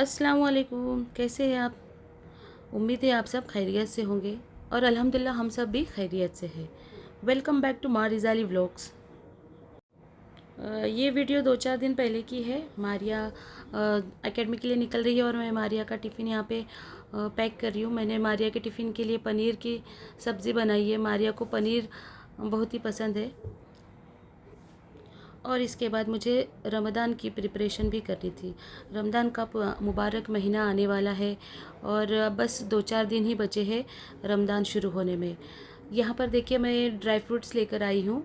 अस्सलाम वालेकुम। कैसे हैं आप? उम्मीद है आप सब खैरियत से होंगे और अल्हम्दुलिल्लाह हम सब भी खैरियत से हैं। वेलकम बैक टू माँ रिज़ाली व्लॉग्स। ये वीडियो 2-4 दिन पहले की है। मारिया एकेडमी के लिए निकल रही है और मैं मारिया का टिफ़िन यहाँ पे पैक कर रही हूँ। मैंने मारिया के टिफ़िन के लिए पनीर की सब्ज़ी बनाई है। मारिया को पनीर बहुत ही पसंद है। और इसके बाद मुझे रमज़ान की प्रिपरेशन भी करनी थी। रमज़ान का मुबारक महीना आने वाला है और बस 2-4 दिन ही बचे हैं रमज़ान शुरू होने में। यहाँ पर देखिए मैं ड्राई फ्रूट्स लेकर आई हूँ,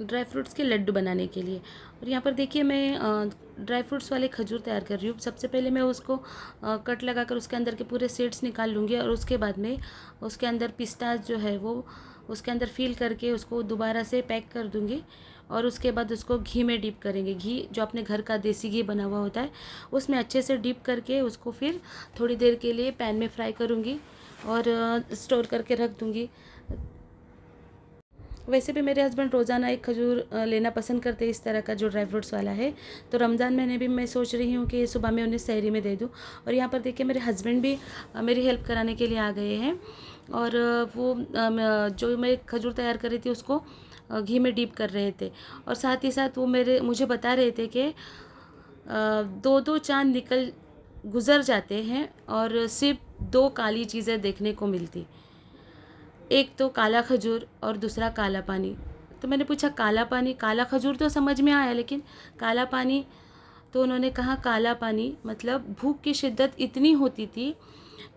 ड्राई फ्रूट्स के लड्डू बनाने के लिए। और यहाँ पर देखिए मैं ड्राई फ्रूट्स वाले खजूर तैयार कर रही हूँ। सबसे पहले मैं उसको कट लगाकर उसके अंदर के पूरे सीड्स निकाल लूँगी और उसके बाद में उसके अंदर पिस्ता जो है वो उसके अंदर फिल करके उसको दोबारा से पैक कर दूँगी। और उसके बाद उसको घी में डिप करेंगे। घी जो अपने घर का देसी घी बना हुआ होता है उसमें अच्छे से डिप करके उसको फिर थोड़ी देर के लिए पैन में फ्राई करूँगी और स्टोर करके रख दूँगी। वैसे भी मेरे हस्बैंड रोज़ाना एक खजूर लेना पसंद करते हैं, इस तरह का जो ड्राई फ्रूट्स वाला है। तो रमज़ान महीने भी मैं सोच रही हूँ कि सुबह में उन्हें सहरी में दे दूँ। और यहाँ पर देखिए मेरे हस्बैंड भी मेरी हेल्प कराने के लिए आ गए हैं। और वो जो मैं खजूर तैयार कर रही थी उसको घी में डीप कर रहे थे। और साथ ही साथ वो मुझे बता रहे थे कि 2-2 चाँद गुज़र जाते हैं और सिर्फ 2 काली चीज़ें देखने को मिलती। एक तो काला खजूर और दूसरा काला पानी। तो मैंने पूछा काला पानी, काला खजूर तो समझ में आया, लेकिन काला पानी? तो उन्होंने कहा काला पानी मतलब भूख की शिद्दत इतनी होती थी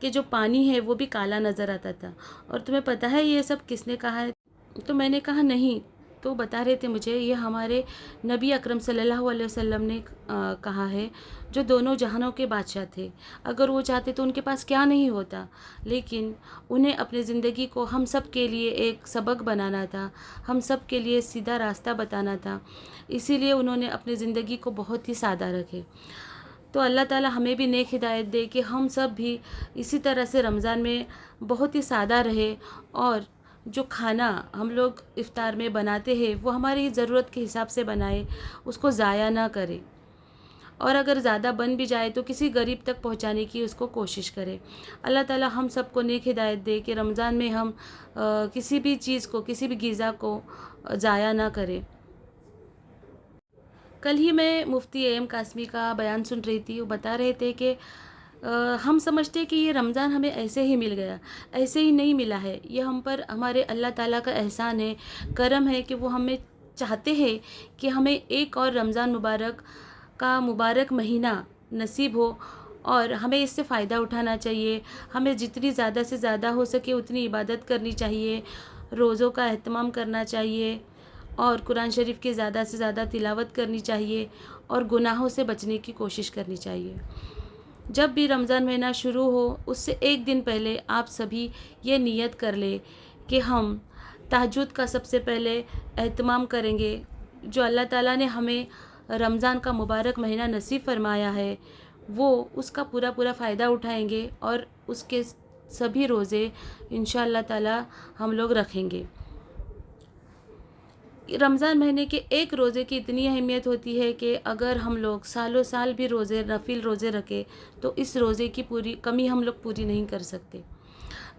कि जो पानी है वो भी काला नज़र आता था। और तुम्हें पता है ये सब किसने कहा है? तो मैंने कहा नहीं। तो बता रहे थे मुझे ये हमारे नबी अकरम सल्लल्लाहु अलैहि वसल्लम ने कहा है, जो दोनों जहानों के बादशाह थे। अगर वो चाहते तो उनके पास क्या नहीं होता, लेकिन उन्हें अपनी ज़िंदगी को हम सब के लिए एक सबक बनाना था, हम सब के लिए सीधा रास्ता बताना था। इसीलिए उन्होंने अपनी ज़िंदगी को बहुत ही सादा रखे। तो अल्लाह ताला हमें भी नेक हिदायत दे कि हम सब भी इसी तरह से रमज़ान में बहुत ही सादा रहे और जो खाना हम लोग इफ़्तार में बनाते हैं वो हमारी ज़रूरत के हिसाब से बनाए, उसको ज़ाया ना करें। और अगर ज़्यादा बन भी जाए तो किसी गरीब तक पहुंचाने की उसको कोशिश करें। अल्लाह ताला हम सबको नेक हिदायत दे कि रमज़ान में हम किसी भी चीज़ को, किसी भी ग़िज़ा को ज़ाया ना करें। कल ही मैं मुफ्ती एम कासमी का बयान सुन रही थी। वो बता रहे थे कि हम समझते हैं कि ये रमज़ान हमें ऐसे ही मिल गया, ऐसे ही नहीं मिला है। ये हम पर हमारे अल्लाह ताला का एहसान है, करम है कि वो हमें चाहते हैं कि हमें एक और रमज़ान मुबारक का मुबारक महीना नसीब हो और हमें इससे फ़ायदा उठाना चाहिए। हमें जितनी ज़्यादा से ज़्यादा हो सके उतनी इबादत करनी चाहिए, रोज़ों का एहतमाम करना चाहिए और कुरान शरीफ की ज़्यादा से ज़्यादा तिलावत करनी चाहिए और गुनाहों से बचने की कोशिश करनी चाहिए। जब भी रमज़ान महीना शुरू हो उससे एक दिन पहले आप सभी ये नियत कर लें कि हम तहज्जुद का सबसे पहले एहतमाम करेंगे। जो अल्लाह ताला ने हमें रमज़ान का मुबारक महीना नसीब फरमाया है वो उसका पूरा पूरा फ़ायदा उठाएंगे और उसके सभी रोज़े इंशाअल्लाह ताला हम लोग रखेंगे। रमज़ान महीने के एक रोज़े की इतनी अहमियत होती है कि अगर हम लोग सालों साल भी रोज़े नफिल रोज़े रखें तो इस रोज़े की पूरी कमी हम लोग पूरी नहीं कर सकते।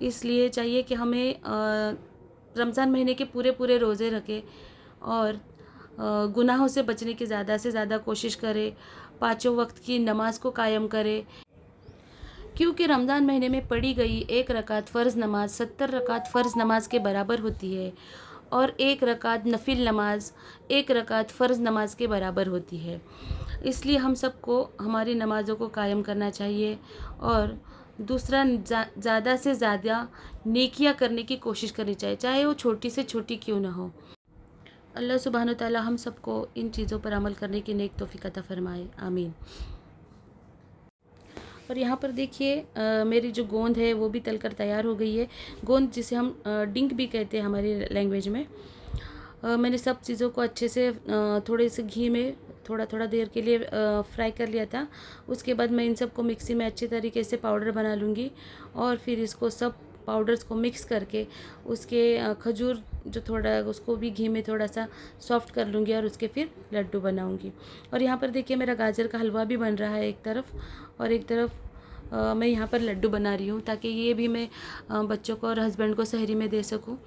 इसलिए चाहिए कि हमें रमज़ान महीने के पूरे पूरे रोज़े रखें और गुनाहों से बचने की ज़्यादा से ज़्यादा कोशिश करें। पाँचों वक्त की नमाज को कायम करें, क्योंकि रमज़ान महीने में पढ़ी गई एक रकात फ़र्ज़ नमाज 70 रकात फ़र्ज़ नमाज के बराबर होती है और एक रकात नफिल नमाज एक रकात फ़र्ज़ नमाज के बराबर होती है। इसलिए हम सबको हमारी नमाज़ों को कायम करना चाहिए और दूसरा ज़्यादा से ज़्यादा नेकियां करने की कोशिश करनी चाहिए, चाहे वो छोटी से छोटी क्यों ना हो। अल्लाह सुब्हानो तआला हम सबको इन चीज़ों पर अमल करने की नेक तौफीक अता फरमाए, आमीन। और यहाँ पर देखिए मेरी जो गोंद है वो भी तलकर तैयार हो गई है। गोंद जिसे हम डिंक भी कहते हैं हमारी लैंग्वेज में। मैंने सब चीज़ों को अच्छे से थोड़े से घी में थोड़ा थोड़ा देर के लिए फ्राई कर लिया था। उसके बाद मैं इन सब को मिक्सी में अच्छे तरीके से पाउडर बना लूँगी और फिर इसको सब पाउडर्स को मिक्स करके उसके खजूर जो थोड़ा उसको भी घी में थोड़ा सा सॉफ्ट कर लूँगी और उसके फिर लड्डू बनाऊँगी। और यहाँ पर देखिए मेरा गाजर का हलवा भी बन रहा है एक तरफ, और एक तरफ मैं यहाँ पर लड्डू बना रही हूँ ताकि ये भी मैं बच्चों को और हस्बैंड को सहरी में दे सकूँ।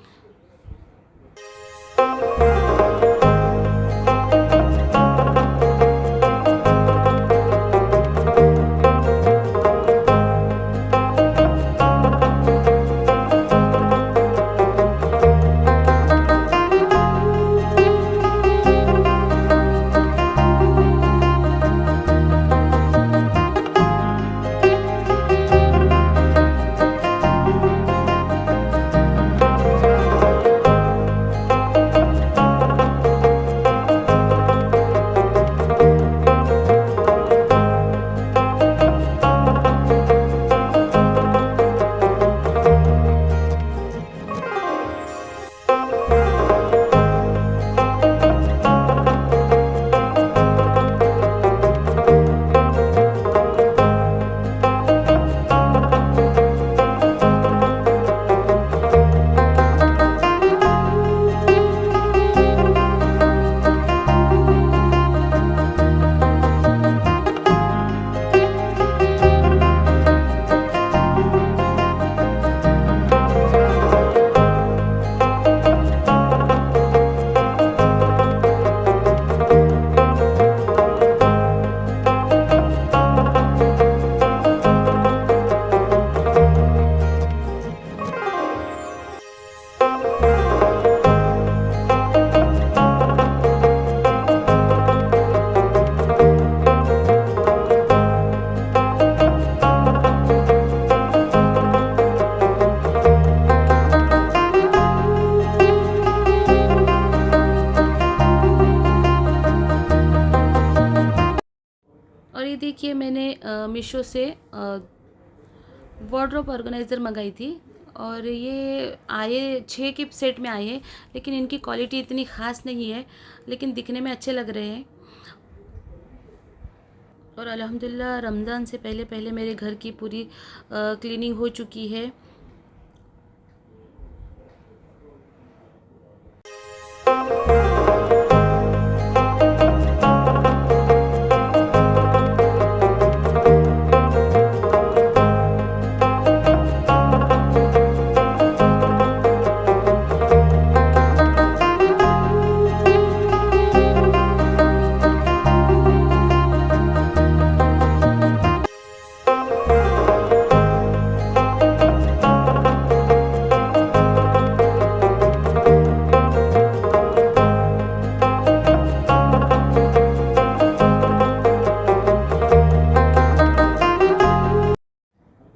और ये देखिए मैंने मीशो से वार्डरोब ऑर्गेनाइज़र मंगाई थी, और ये आए 6 के सेट में आए हैं, लेकिन इनकी क्वालिटी इतनी ख़ास नहीं है, लेकिन दिखने में अच्छे लग रहे हैं। और अल्हम्दुलिल्लाह रमज़ान से पहले पहले मेरे घर की पूरी क्लीनिंग हो चुकी है।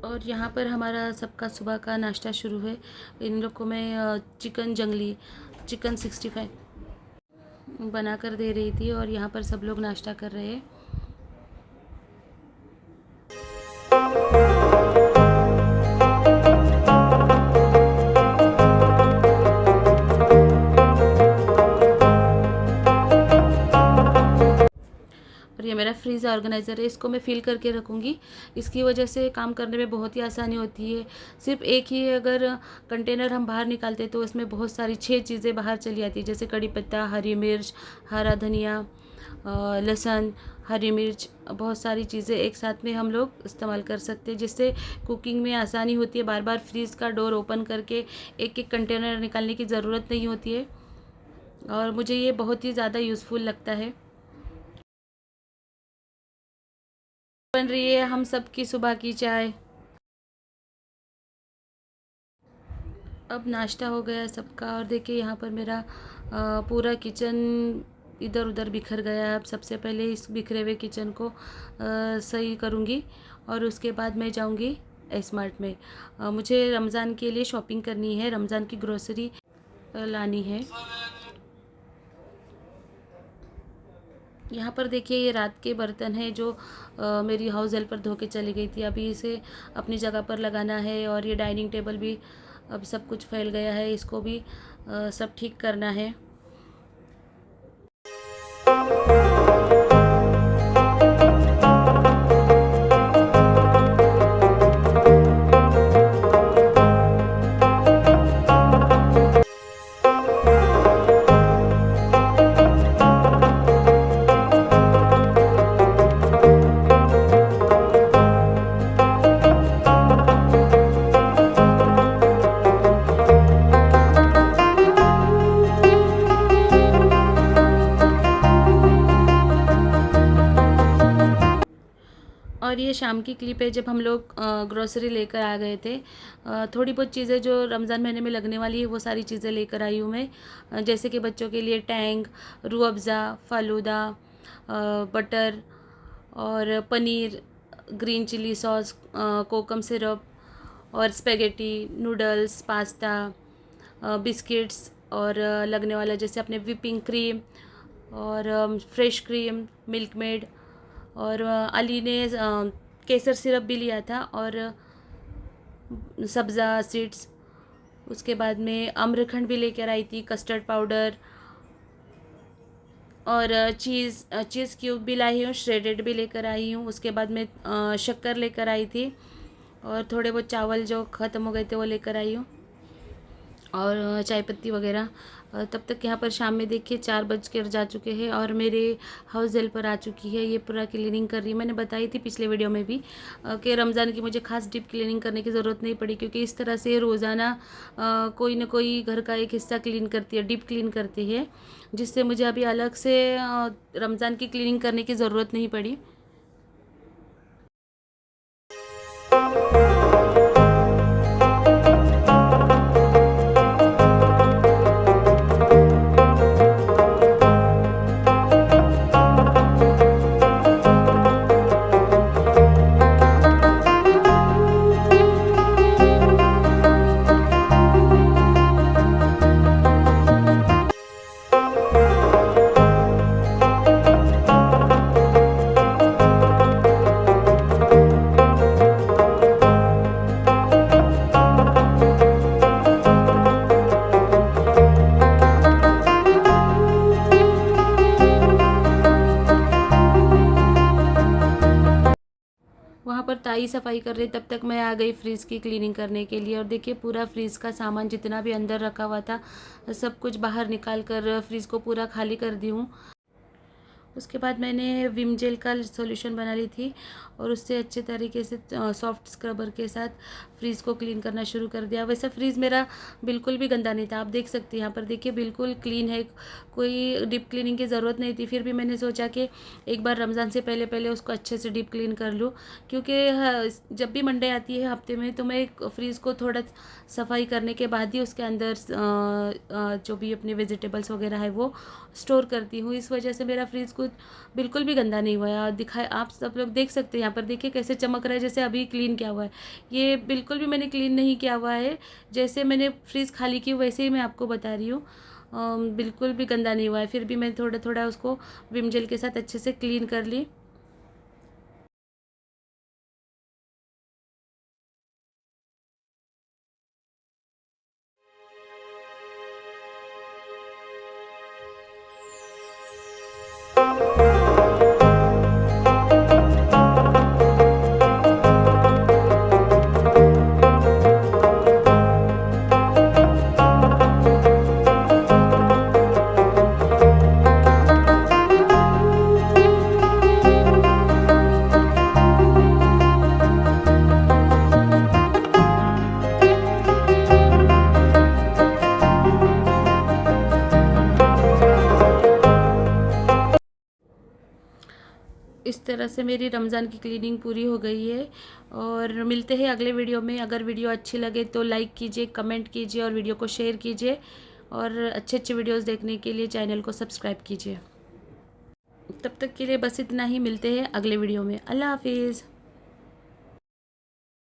और यहाँ पर हमारा सबका सुबह का नाश्ता शुरू है। इन लोग को मैं चिकन जंगली, चिकन 65 बना कर दे रही थी, और यहाँ पर सब लोग नाश्ता कर रहे हैं। और ये मेरा फ्रीज़ ऑर्गेनाइज़र है, इसको मैं फ़िल करके रखूँगी। इसकी वजह से काम करने में बहुत ही आसानी होती है। सिर्फ एक ही अगर कंटेनर हम बाहर निकालते तो उसमें बहुत सारी 6 चीज़ें बाहर चली आती, जैसे कड़ी पत्ता, हरी मिर्च, हरा धनिया, लहसुन, हरी मिर्च, बहुत सारी चीज़ें एक साथ में हम लोग इस्तेमाल कर सकते हैं, जिससे कुकिंग में आसानी होती है। बार बार फ्रीज़ का डोर ओपन करके एक एक कंटेनर निकालने की ज़रूरत नहीं होती है, और मुझे ये बहुत ही ज़्यादा यूज़फुल लगता है। बन रही है हम सब की सुबह की चाय। अब नाश्ता हो गया सबका, और देखिए यहाँ पर मेरा पूरा किचन इधर उधर बिखर गया है। अब सबसे पहले इस बिखरे हुए किचन को सही करूँगी, और उसके बाद मैं जाऊँगी स्मार्ट में। मुझे रमज़ान के लिए शॉपिंग करनी है, रमज़ान की ग्रोसरी लानी है। यहाँ पर देखिए ये रात के बर्तन हैं जो मेरी हाउस हेल्पर धो के चली गई थी। अभी इसे अपनी जगह पर लगाना है, और ये डाइनिंग टेबल भी अब सब कुछ फैल गया है, इसको भी सब ठीक करना है। और ये शाम की क्लिप है जब हम लोग ग्रोसरी लेकर आ गए थे। थोड़ी बहुत चीज़ें जो रमज़ान महीने में लगने वाली है वो सारी चीज़ें लेकर आई हूँ मैं। जैसे कि बच्चों के लिए टैंग, रूह अफ़ज़ा, फ़ालूदा, बटर और पनीर, ग्रीन चिली सॉस, कोकम सिरप और स्पेगेटी, नूडल्स, पास्ता, बिस्किट्स और लगने वाला जैसे अपने व्हिपिंग क्रीम और फ्रेश क्रीम, मिल्क मेड और अली ने केसर सिरप भी लिया था और सब्ज़ा सीड्स। उसके बाद में आम्रखंड भी लेकर आई थी, कस्टर्ड पाउडर और चीज़ क्यूब भी लाई हूँ, श्रेडेड भी लेकर आई हूँ। उसके बाद में शक्कर लेकर आई थी और थोड़े बहुत चावल जो ख़त्म हो गए थे वो लेकर आई हूँ और चाय पत्ती वगैरह। तब तक यहाँ पर शाम में देखिए 4 बज कर जा चुके हैं और मेरे हाउस हेल्पर आ चुकी है। ये पूरा क्लीनिंग कर रही है। मैंने बताई थी पिछले वीडियो में भी कि रमज़ान की मुझे खास डीप क्लीनिंग करने की ज़रूरत नहीं पड़ी, क्योंकि इस तरह से रोज़ाना कोई ना कोई घर का एक हिस्सा क्लीन करती है, डीप क्लीन करती है, जिससे मुझे अभी अलग से रमज़ान की क्लीनिंग करने की ज़रूरत नहीं पड़ी। वहाँ पर ताई सफाई कर रही, तब तक मैं आ गई फ्रीज़ की क्लीनिंग करने के लिए। और देखिए पूरा फ्रीज़ का सामान जितना भी अंदर रखा हुआ था सब कुछ बाहर निकाल कर फ्रीज़ को पूरा खाली कर दी हूँ। उसके बाद मैंने विम जेल का सॉल्यूशन बना ली थी और उससे अच्छे तरीके से सॉफ्ट स्क्रबर के साथ फ्रीज़ को क्लीन करना शुरू कर दिया। वैसे फ्रीज़ मेरा बिल्कुल भी गंदा नहीं था, आप देख सकते हैं यहाँ पर देखिए बिल्कुल क्लीन है, कोई डीप क्लीनिंग की ज़रूरत नहीं थी। फिर भी मैंने सोचा कि एक बार रमज़ान से पहले पहले उसको अच्छे से डीप क्लीन कर लूँ, क्योंकि जब भी मंडे आती है हफ्ते में तो मैं फ्रीज़ को थोड़ा सफाई करने के बाद ही उसके अंदर जो भी अपने वेजिटेबल्स वगैरह है वो स्टोर करती हूँ। इस वजह से मेरा फ्रीज़ कुछ बिल्कुल भी गंदा नहीं हुआ है। दिखाए आप सब लोग देख सकते हैं यहाँ पर देखिए कैसे चमक रहा है, जैसे अभी क्लीन किया हुआ है। ये बिल्कुल भी मैंने क्लीन नहीं किया हुआ है, जैसे मैंने फ्रीज़ खाली की वैसे ही मैं आपको बता रही हूँ। बिल्कुल भी गंदा नहीं हुआ है। फिर भी मैं थोड़ा थोड़ा उसको विम जेल के साथ अच्छे से क्लीन कर ली। इस तरह से मेरी रमज़ान की क्लीनिंग पूरी हो गई है और मिलते हैं अगले वीडियो में। अगर वीडियो अच्छी लगे तो लाइक कीजिए, कमेंट कीजिए और वीडियो को शेयर कीजिए और अच्छे अच्छे वीडियोस देखने के लिए चैनल को सब्सक्राइब कीजिए। तब तक के लिए बस इतना ही, मिलते हैं अगले वीडियो में। अल्लाह हाफिज़।